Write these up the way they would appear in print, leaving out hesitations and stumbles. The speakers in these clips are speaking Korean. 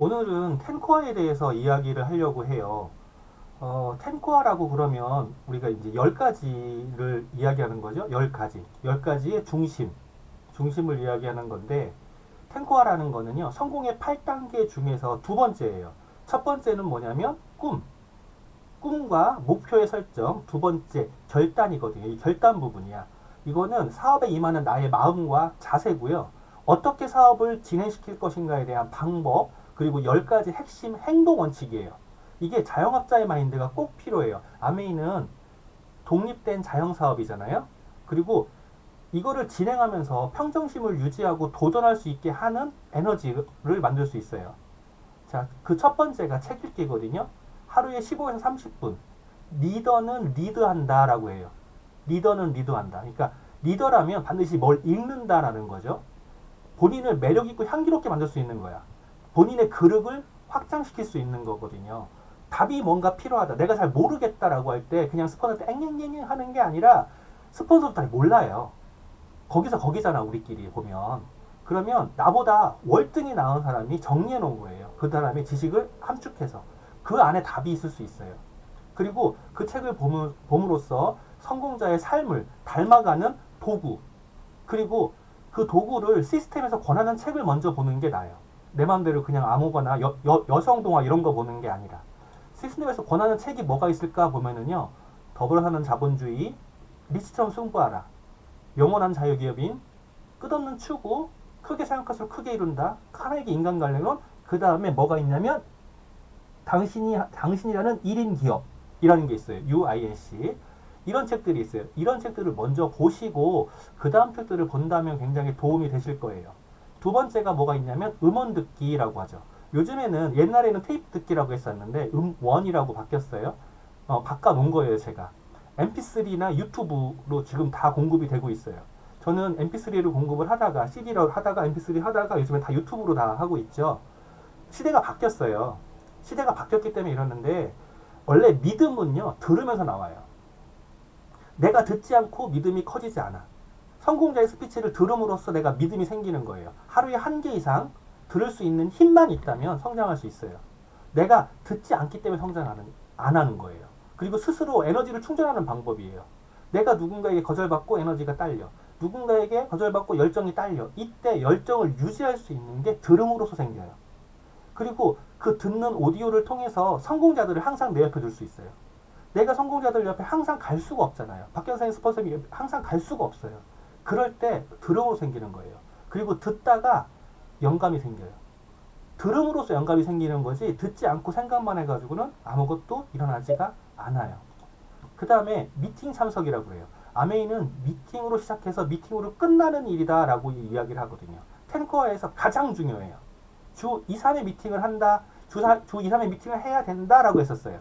오늘은 텐코아에 대해서 이야기를 하려고 해요. 텐코아라고 그러면 우리가 이제 10가지를 이야기하는 거죠. 10가지. 10가지의 중심을 이야기하는 건데, 텐코아라는 거는요, 성공의 8단계 중에서 두 번째예요. 첫 번째는 뭐냐면, 꿈과 목표의 설정. 두 번째, 결단이거든요. 이 결단 부분이야. 이거는 사업에 임하는 나의 마음과 자세고요. 어떻게 사업을 진행시킬 것인가에 대한 방법, 그리고 10가지 핵심 행동 원칙이에요. 이게 자영업자의 마인드가 꼭 필요해요. 아메이는 독립된 자영사업이잖아요. 그리고 이거를 진행하면서 평정심을 유지하고 도전할 수 있게 하는 에너지를 만들 수 있어요. 자, 그 첫 번째가 책 읽기거든요. 하루에 15에서 30분. 리더는 리드한다 라고 해요. 리더는 리드한다. 그러니까 리더라면 반드시 뭘 읽는다라는 거죠. 본인을 매력있고 향기롭게 만들 수 있는 거야. 본인의 그릇을 확장시킬 수 있는 거거든요. 답이 뭔가 필요하다. 내가 잘 모르겠다라고 할 때 그냥 스폰서한테 앵앵앵앵 하는 게 아니라 스폰서도 잘 몰라요. 거기서 거기잖아, 우리끼리 보면. 그러면 나보다 월등히 나은 사람이 정리해 놓은 거예요. 그 사람의 지식을 함축해서. 그 안에 답이 있을 수 있어요. 그리고 그 책을 봄으로써 성공자의 삶을 닮아가는 도구, 그리고 그 도구를 시스템에서 권하는 책을 먼저 보는 게 나아요. 내 마음대로 그냥 아무거나 여성 동화 이런 거 보는 게 아니라 시스템에서 권하는 책이 뭐가 있을까 보면은요, 더불어 사는 자본주의, 리치처럼 승부하라, 영원한 자유기업인, 끝없는 추구, 크게 생각할수록 크게 이룬다, 카네기 인간관리론, 그 다음에 뭐가 있냐면 당신이라는 1인 기업이라는 게 있어요. UINC. 이런 책들이 있어요. 이런 책들을 먼저 보시고 그 다음 책들을 본다면 굉장히 도움이 되실 거예요. 두 번째가 뭐가 있냐면 음원 듣기라고 하죠. 요즘에는, 옛날에는 테이프 듣기라고 했었는데 음원이라고 바뀌었어요. 바꿔놓은 거예요, 제가. mp3나 유튜브로 지금 다 공급이 되고 있어요. 저는 mp3를 공급을 하다가 CD로 하다가 mp3 하다가 요즘에 다 유튜브로 다 하고 있죠. 시대가 바뀌었어요. 시대가 바뀌었기 때문에 이러는데, 원래 믿음은요, 들으면서 나와요. 내가 듣지 않고 믿음이 커지지 않아. 성공자의 스피치를 들음으로써 내가 믿음이 생기는 거예요. 하루에 한 개 이상 들을 수 있는 힘만 있다면 성장할 수 있어요. 내가 듣지 않기 때문에 안 하는 거예요. 그리고 스스로 에너지를 충전하는 방법이에요. 내가 누군가에게 거절받고 에너지가 딸려. 누군가에게 거절받고 열정이 딸려. 이때 열정을 유지할 수 있는 게 들음으로써 생겨요. 그리고 그 듣는 오디오를 통해서 성공자들을 항상 내 옆에 둘 수 있어요. 내가 성공자들 옆에 항상 갈 수가 없잖아요. 박경선의 스폰서님이 항상 갈 수가 없어요. 그럴 때 들음으로 생기는 거예요. 그리고 듣다가 영감이 생겨요. 들음으로써 영감이 생기는 거지, 듣지 않고 생각만 해가지고는 아무것도 일어나지가 않아요. 그 다음에 미팅 참석이라고 해요. 아메이는 미팅으로 시작해서 미팅으로 끝나는 일이다 라고 이야기를 하거든요. 텐코어에서 가장 중요해요. 주 2, 3회 미팅을 한다, 주 2, 3회 미팅을 해야 된다 라고 했었어요.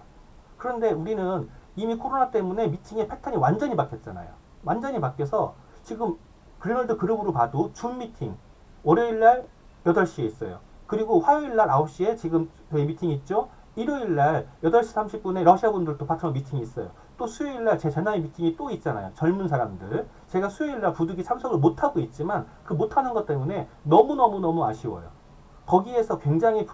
그런데 우리는 이미 코로나 때문에 미팅의 패턴이 완전히 바뀌었잖아요. 완전히 바뀌어서 지금 그레널드 그룹으로 봐도 줌 미팅 월요일날 8시에 있어요. 그리고 화요일날 9시에 지금 저희 미팅 있죠. 일요일날 8시 30분에 러시아 분들도 파트너 미팅이 있어요. 또 수요일날 제 나이 미팅이 또 있잖아요. 젊은 사람들. 제가 수요일날 부득이 참석을 못하고 있지만 그 못하는 것 때문에 너무너무 아쉬워요. 거기에서 굉장히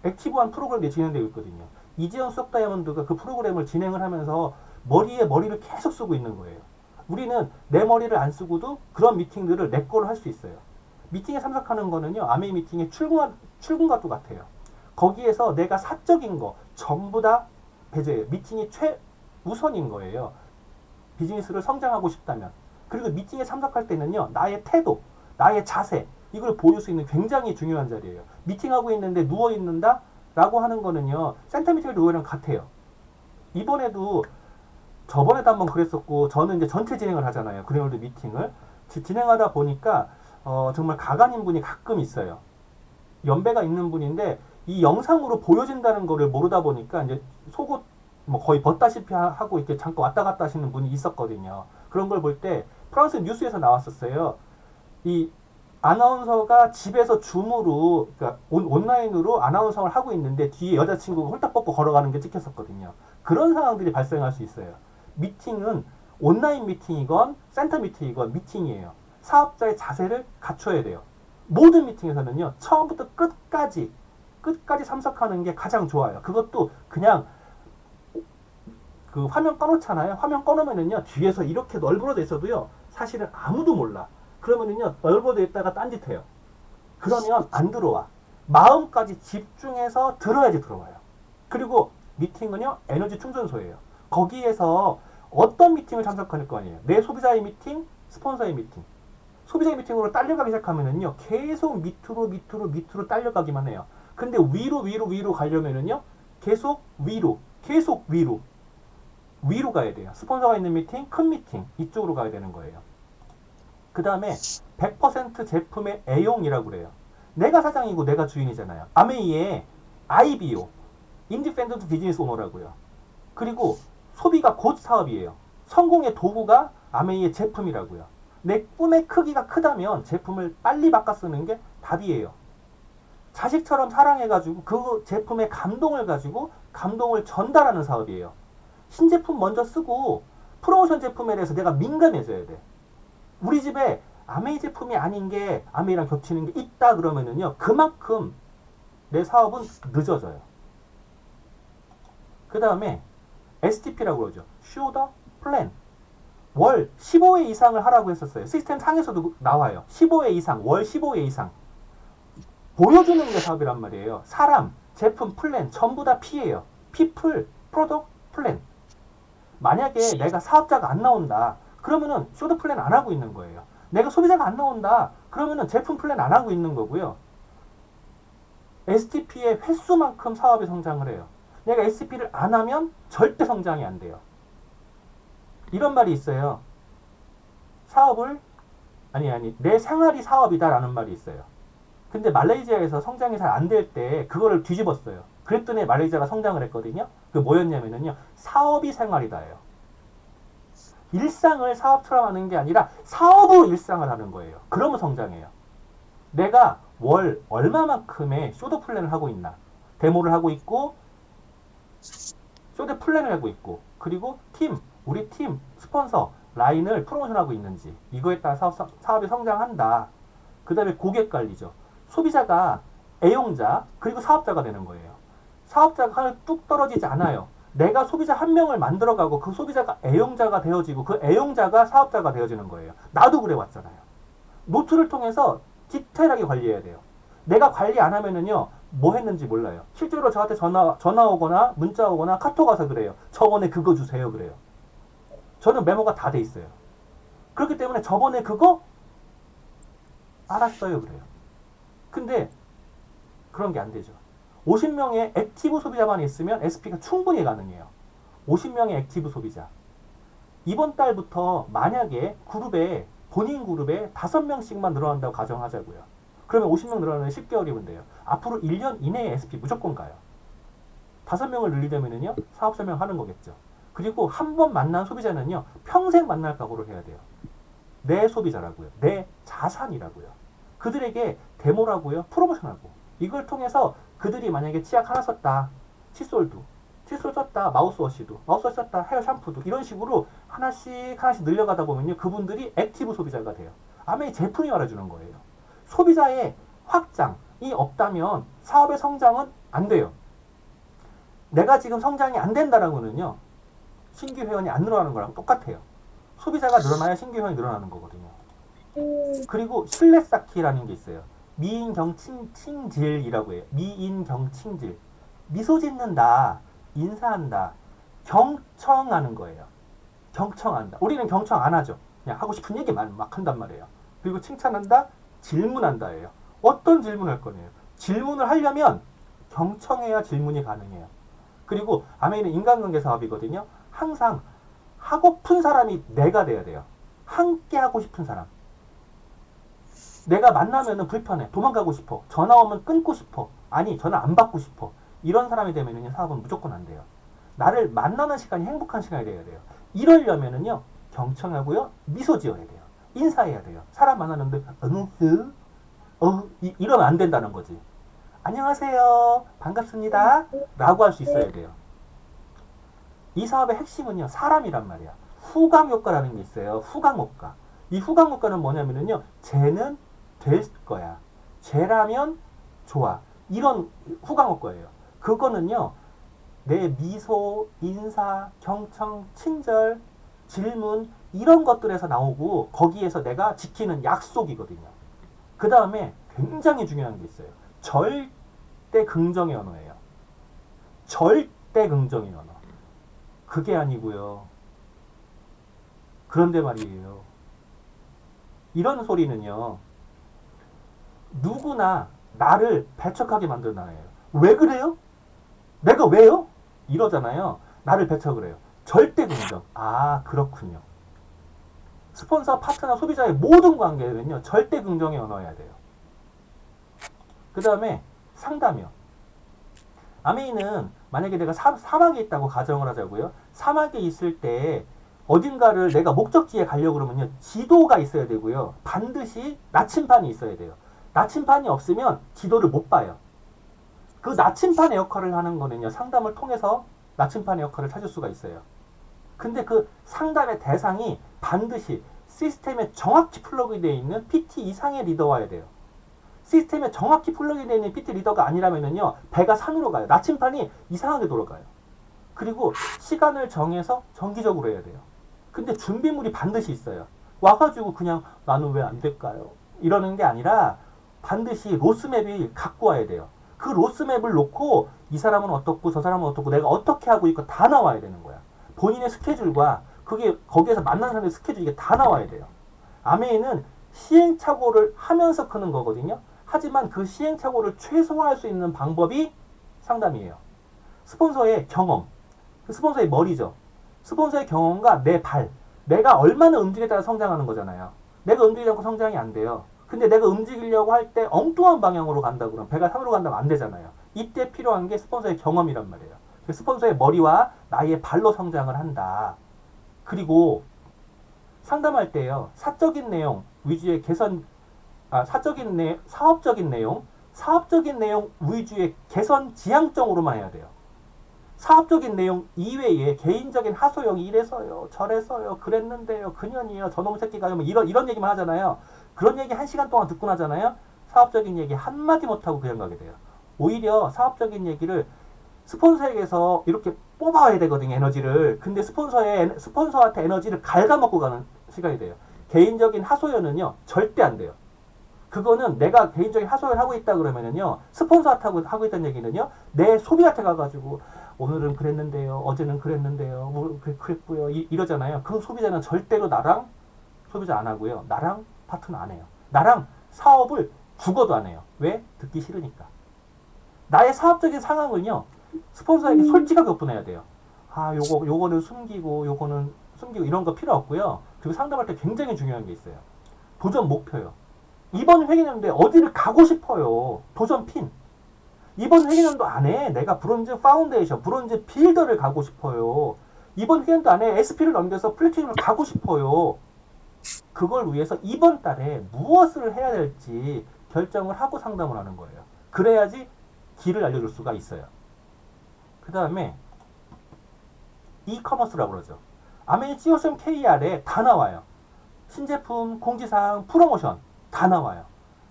액티브한 프로그램이 진행되고 있거든요. 이재현 수석 다이아몬드가 그 프로그램을 진행을 하면서 머리에 머리를 계속 쓰고 있는 거예요. 우리는 내 머리를 안 쓰고도 그런 미팅들을 내 걸로 할 수 있어요. 미팅에 참석하는 거는요, 아메이 미팅의 출근과 똑같아요. 거기에서 내가 사적인 거 전부 다 배제해요. 미팅이 최우선인 거예요. 비즈니스를 성장하고 싶다면. 그리고 미팅에 참석할 때는요, 나의 태도, 나의 자세, 이걸 보일 수 있는 굉장히 중요한 자리예요. 미팅하고 있는데 누워있는다? 라고 하는 거는요, 센터미팅 로이랑 같아요. 이번에도, 저번에도 한번 그랬었고, 저는 이제 전체 진행을 하잖아요. 그레놀드 미팅을. 진행하다 보니까, 정말 가관인 분이 가끔 있어요. 연배가 있는 분인데, 이 영상으로 보여진다는 거를 모르다 보니까, 이제 속옷, 뭐 거의 벗다시피 하고 이렇게 잠깐 왔다 갔다 하시는 분이 있었거든요. 그런 걸 볼 때, 프랑스 뉴스에서 나왔었어요. 이 아나운서가 집에서 줌으로, 그러니까 온라인으로 아나운서를 하고 있는데 뒤에 여자친구가 홀딱 벗고 걸어가는 게 찍혔었거든요. 그런 상황들이 발생할 수 있어요. 미팅은 온라인 미팅이건 센터 미팅이건 미팅이에요. 사업자의 자세를 갖춰야 돼요. 모든 미팅에서는요, 처음부터 끝까지 끝까지 참석하는 게 가장 좋아요. 그것도 그냥 그 화면 꺼놓잖아요. 화면 꺼놓으면은요, 뒤에서 이렇게 널브러져 있어도요, 사실은 아무도 몰라. 그러면은요, 널브러져 있다가 딴짓해요. 그러면 안 들어와. 마음까지 집중해서 들어야지 들어와요. 그리고 미팅은요, 에너지 충전소예요. 거기에서 어떤 미팅을 참석할 거 아니에요. 내 소비자의 미팅, 스폰서의 미팅. 소비자의 미팅으로 딸려가기 시작하면은요, 계속 밑으로 딸려가기만 해요. 근데 위로 가려면은요, 계속 위로 가야 돼요. 스폰서가 있는 미팅, 큰 미팅, 이쪽으로 가야 되는 거예요. 그 다음에 100% 제품의 애용이라고 그래요. 내가 사장이고 내가 주인이잖아요. 아메이의 IBO, 인디펜던트 비즈니스 오너라고요. 그리고 소비가 곧 사업이에요. 성공의 도구가 아메이의 제품이라고요. 내 꿈의 크기가 크다면 제품을 빨리 바꿔 쓰는 게 답이에요. 자식처럼 사랑해가지고 그 제품의 감동을 가지고 감동을 전달하는 사업이에요. 신제품 먼저 쓰고 프로모션 제품에 대해서 내가 민감해져야 돼. 우리 집에 아메이 제품이 아닌 게 아메이랑 겹치는 게 있다 그러면은요, 그만큼 내 사업은 늦어져요. 그 다음에 STP라고 그러죠. Shoulder Plan. 월 15회 이상을 하라고 했었어요. 시스템 상에서도 나와요. 15회 이상, 월 15회 이상. 보여주는 게 사업이란 말이에요. 사람, 제품, 플랜 전부 다 P예요. People, Product, Plan. 만약에 내가 사업자가 안 나온다. 그러면은 쇼드 플랜 안 하고 있는 거예요. 내가 소비자가 안 나온다. 그러면은 제품 플랜 안 하고 있는 거고요. STP의 횟수만큼 사업이 성장을 해요. 내가 STP를 안 하면 절대 성장이 안 돼요. 이런 말이 있어요. 사업을 내 생활이 사업이다라는 말이 있어요. 근데 말레이시아에서 성장이 잘 안 될 때 그거를 뒤집었어요. 그랬더니 말레이시아가 성장을 했거든요. 그 뭐였냐면요, 사업이 생활이다예요. 일상을 사업처럼 하는 게 아니라 사업으로 일상을 하는 거예요. 그러면 성장해요. 내가 월 얼마만큼의 쇼드 플랜을 하고 있나, 데모를 하고 있고 쇼드 플랜을 하고 있고, 그리고 우리 팀 스폰서 라인을 프로모션하고 있는지, 이거에 따라 사업이 성장한다. 그 다음에 고객 관리죠. 소비자가 애용자 그리고 사업자가 되는 거예요. 사업자가 하나 뚝 떨어지지 않아요. 내가 소비자 한 명을 만들어가고 그 소비자가 애용자가 되어지고 그 애용자가 사업자가 되어지는 거예요. 나도 그래 왔잖아요. 노트를 통해서 디테일하게 관리해야 돼요. 내가 관리 안 하면은요, 뭐 했는지 몰라요. 실제로 저한테 전화 오거나 문자 오거나 카톡 와서 그래요. 저번에 그거 주세요 그래요. 저는 메모가 다 돼 있어요. 그렇기 때문에 저번에 그거 알았어요 그래요. 근데 그런 게 안 되죠. 50명의 액티브 소비자만 있으면 SP가 충분히 가능해요. 50명의 액티브 소비자. 이번 달부터 만약에 본인 그룹에 5명씩만 늘어난다고 가정하자고요. 그러면 50명 늘어나는 10개월이면 돼요. 앞으로 1년 이내에 SP 무조건 가요. 5명을 늘리려면요, 사업 설명하는 거겠죠. 그리고 한 번 만난 소비자는요, 평생 만날 각오를 해야 돼요. 내 소비자라고요. 내 자산이라고요. 그들에게 데모라고요. 프로모션하고. 이걸 통해서 그들이 만약에 치약 하나 썼다. 칫솔 썼다. 마우스워시 썼다. 헤어 샴푸도. 이런 식으로 하나씩 늘려가다 보면요, 그분들이 액티브 소비자가 돼요. 아메이 제품이 말해주는 거예요. 소비자의 확장이 없다면 사업의 성장은 안 돼요. 내가 지금 성장이 안 된다는 거는요, 신규 회원이 안 늘어나는 거랑 똑같아요. 소비자가 늘어나야 신규 회원이 늘어나는 거거든요. 그리고 신뢰 쌓기라는 게 있어요. 미인경칭질이라고 해요. 미인경칭질. 미소 짓는다, 인사한다, 경청하는 거예요. 경청한다. 우리는 경청 안 하죠. 그냥 하고 싶은 얘기만 막 한단 말이에요. 그리고 칭찬한다, 질문한다예요. 어떤 질문을 할 거네요. 질문을 하려면 경청해야 질문이 가능해요. 그리고 아메이는 인간관계 사업이거든요. 항상 하고픈 사람이 내가 돼야 돼요. 함께 하고 싶은 사람. 내가 만나면 불편해. 도망가고 싶어. 전화 오면 끊고 싶어. 아니, 전화 안 받고 싶어. 이런 사람이 되면 사업은 무조건 안 돼요. 나를 만나는 시간이 행복한 시간이 돼야 돼요. 이러려면은요, 경청하고요, 미소 지어야 돼요. 인사해야 돼요. 사람 만나는데 이러면 안 된다는 거지. 안녕하세요, 반갑습니다 라고 할 수 있어야 돼요. 이 사업의 핵심은요, 사람이란 말이야. 후광 효과라는 게 있어요. 후광 효과. 이 후광 효과는 뭐냐면요, 쟤는 될 거야. 쟤라면 좋아. 이런 후광어 거예요. 그거는요, 내 미소, 인사, 경청, 친절, 질문 이런 것들에서 나오고 거기에서 내가 지키는 약속이거든요. 그 다음에 굉장히 중요한 게 있어요. 절대 긍정의 언어예요. 절대 긍정의 언어. 그게 아니고요. 그런데 말이에요. 이런 소리는요. 누구나 나를 배척하게 만드는 거예요. 왜 그래요? 내가 왜요? 이러잖아요. 나를 배척을 해요. 절대 긍정. 아, 그렇군요. 스폰서, 파트너, 소비자의 모든 관계는요. 절대 긍정의 언어여야 돼요. 그 다음에 상담이요. 아메이는 만약에 내가 사막에 있다고 가정을 하자고요. 사막에 있을 때 어딘가를 내가 목적지에 가려고 그러면요. 지도가 있어야 되고요. 반드시 나침반이 있어야 돼요. 나침반이 없으면 지도를 못 봐요. 그 나침반의 역할을 하는 거는요. 상담을 통해서 나침반의 역할을 찾을 수가 있어요. 근데 그 상담의 대상이 반드시 시스템에 정확히 플러그되어 있는 PT 이상의 리더와야 돼요. 시스템에 정확히 플러그되어 있는 PT 리더가 아니라면요. 배가 산으로 가요. 나침반이 이상하게 돌아가요. 그리고 시간을 정해서 정기적으로 해야 돼요. 근데 준비물이 반드시 있어요. 와가지고 그냥 나는 왜 안 될까요? 이러는 게 아니라 반드시 로스맵이 갖고 와야 돼요. 그 로스맵을 놓고 이 사람은 어떻고 저 사람은 어떻고 내가 어떻게 하고 있고 다 나와야 되는 거야. 본인의 스케줄과 그게 거기에서 만난 사람의 스케줄 이게 다 나와야 돼요. 아메이는 시행착오를 하면서 크는 거거든요. 하지만 그 시행착오를 최소화할 수 있는 방법이 상담이에요. 스폰서의 경험, 스폰서의 머리죠. 스폰서의 경험과 내 발, 내가 얼마나 움직이에 따라 성장하는 거잖아요. 내가 움직이지 않고 성장이 안 돼요. 근데 내가 움직이려고 할 때 엉뚱한 방향으로 간다 그러면 배가 산으로 간다면 안 되잖아요. 이때 필요한 게 스폰서의 경험이란 말이에요. 스폰서의 머리와 나의 발로 성장을 한다. 그리고 상담할 때요. 사적인 내용 위주의 사업적인 내용 위주의 개선 지향적으로만 해야 돼요. 사업적인 내용 이외에 개인적인 하소연이 이래서요, 저래서요, 그랬는데요, 그년이요, 저놈 새끼가요, 뭐 이런 얘기만 하잖아요. 그런 얘기 1시간 동안 듣고 나잖아요. 사업적인 얘기 한마디 못하고 그냥 가게 돼요. 오히려 사업적인 얘기를 스폰서에게서 이렇게 뽑아야 되거든요, 에너지를. 근데 스폰서한테 에너지를 갉아먹고 가는 시간이 돼요. 개인적인 하소연은요, 절대 안 돼요. 그거는 내가 개인적인 하소연을 하고 있다 그러면은요, 스폰서한테 하고 있다는 얘기는요, 내 소비한테 가가지고, 오늘은 그랬는데요, 어제는 그랬는데요, 그랬고요, 이러잖아요. 그 소비자는 절대로 나랑 소비자 안 하고요. 나랑 파트너 안 해요. 나랑 사업을 죽어도 안 해요. 왜? 듣기 싫으니까. 나의 사업적인 상황을요, 스폰서에게 솔직하게 오픈해야 돼요. 아, 요거는 요거는 숨기고 이런 거 필요 없고요. 그리고 상담할 때 굉장히 중요한 게 있어요. 도전 목표요. 이번 회계년도에 어디를 가고 싶어요. 도전 핀. 이번 회계년도 안에 내가 브론즈 파운데이션, 브론즈 빌더를 가고 싶어요. 이번 회계년도 안에 SP를 넘겨서 플래티넘을 가고 싶어요. 그걸 위해서 이번 달에 무엇을 해야 될지 결정을 하고 상담을 하는 거예요. 그래야지 길을 알려줄 수가 있어요. 그 다음에 이커머스라고 그러죠. 아메이지오션 KR에 다 나와요. 신제품, 공지사항, 프로모션 다 나와요.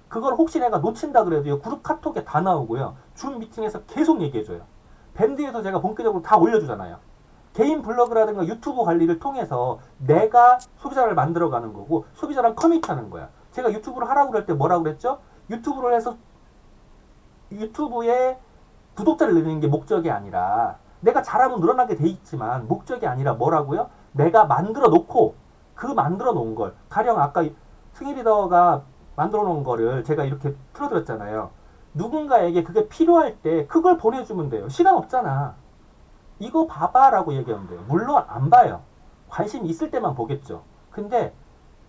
그걸 혹시 내가 놓친다 그래도요. 그룹 카톡에 다 나오고요. 줌 미팅에서 계속 얘기해줘요. 밴드에서 제가 본격적으로 다 올려주잖아요. 개인 블로그라든가 유튜브 관리를 통해서 내가 소비자를 만들어가는 거고 소비자랑 커밋하는 거야. 제가 유튜브를 하라고 그럴 때 뭐라고 그랬죠? 유튜브를 해서 유튜브에 구독자를 늘리는 게 목적이 아니라 내가 잘하면 늘어나게 돼 있지만 목적이 아니라 뭐라고요? 내가 만들어 놓고 그 만들어 놓은 걸 가령 아까 승희 리더가 만들어 놓은 거를 제가 이렇게 틀어드렸잖아요. 누군가에게 그게 필요할 때 그걸 보내주면 돼요. 시간 없잖아. 이거 봐봐 라고 얘기하면 돼요. 물론 안 봐요. 관심 있을 때만 보겠죠. 근데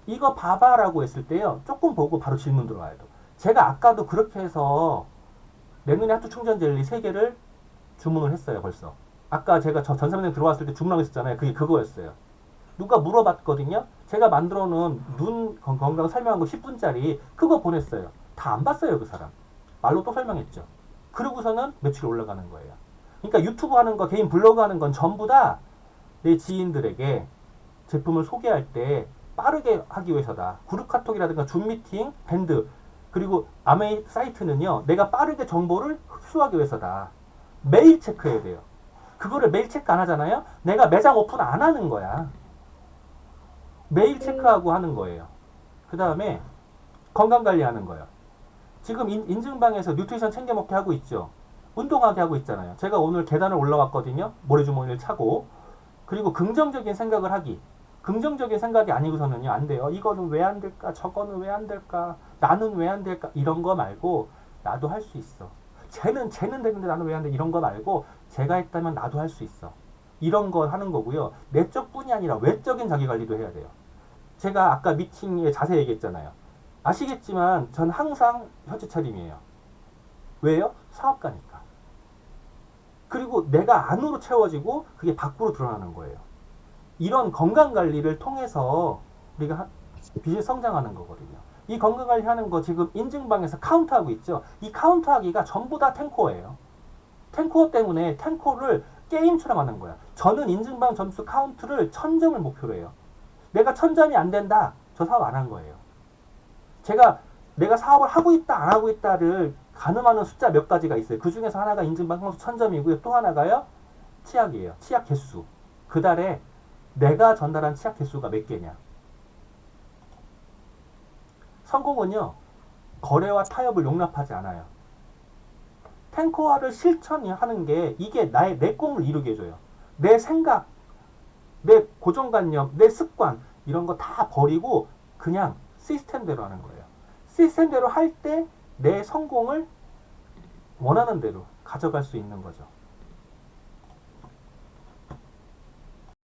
이거 봐봐 라고 했을 때요. 조금 보고 바로 질문 들어와야 돼. 제가 아까도 그렇게 해서 내 눈의 하트 충전 젤리 3개를 주문을 했어요. 벌써. 아까 제가 전산은행 들어왔을 때 주문하고 있었잖아요. 그게 그거였어요. 누가 물어봤거든요. 제가 만들어 놓은 눈 건강 설명한 거 10분짜리 그거 보냈어요. 다 안 봤어요. 그 사람. 말로 또 설명했죠. 그러고서는 매출이 올라가는 거예요. 그러니까 유튜브 하는 거, 개인 블로그 하는 건 전부 다 내 지인들에게 제품을 소개할 때 빠르게 하기 위해서다. 그룹 카톡이라든가 줌 미팅, 밴드 그리고 아메이 사이트는요, 내가 빠르게 정보를 흡수하기 위해서다. 매일 체크해야 돼요. 그거를 매일 체크 안 하잖아요? 내가 매장 오픈 안 하는 거야. 매일 체크하고 하는 거예요. 그 다음에 건강관리 하는 거예요. 지금 인증방에서 뉴트리션 챙겨 먹게 하고 있죠. 운동하게 하고 있잖아요. 제가 오늘 계단을 올라왔거든요. 모래주머니를 차고. 그리고 긍정적인 생각을 하기. 긍정적인 생각이 아니고서는요, 안 돼요. 이거는 왜 안 될까? 저거는 왜 안 될까? 나는 왜 안 될까? 이런 거 말고, 나도 할 수 있어. 쟤는 되는데 나는 왜 안 돼? 이런 거 말고, 제가 했다면 나도 할 수 있어. 이런 거 하는 거고요. 내적뿐이 아니라 외적인 자기관리도 해야 돼요. 제가 아까 미팅에 자세히 얘기했잖아요. 아시겠지만, 전 항상 혀지 차림이에요. 왜요? 사업가니까. 그리고 내가 안으로 채워지고, 그게 밖으로 드러나는 거예요. 이런 건강관리를 통해서 우리가 비즈니스 성장하는 거거든요. 이 건강관리 하는 거 지금 인증방에서 카운트하고 있죠. 이 카운트하기가 전부 다 탱코예요. 탱코 때문에 탱코를 게임처럼 하는 거야. 저는 인증방 점수 카운트를 1000점을 목표로 해요. 내가 1000점이 안 된다. 저 사업 안 한 거예요. 내가 사업을 하고 있다 안 하고 있다를 가늠하는 숫자 몇 가지가 있어요. 그 중에서 하나가 인증방 점수 1000점이고요. 또 하나가요. 치약이에요. 치약 개수. 그 달에 내가 전달한 치약 개수가 몇 개냐. 성공은요, 거래와 타협을 용납하지 않아요. 탱커화를 실천하는 게 이게 내 꿈을 이루게 해줘요. 내 생각, 내 고정관념, 내 습관 이런 거 다 버리고 그냥 시스템대로 하는 거예요. 시스템대로 할 때 내 성공을 원하는 대로 가져갈 수 있는 거죠.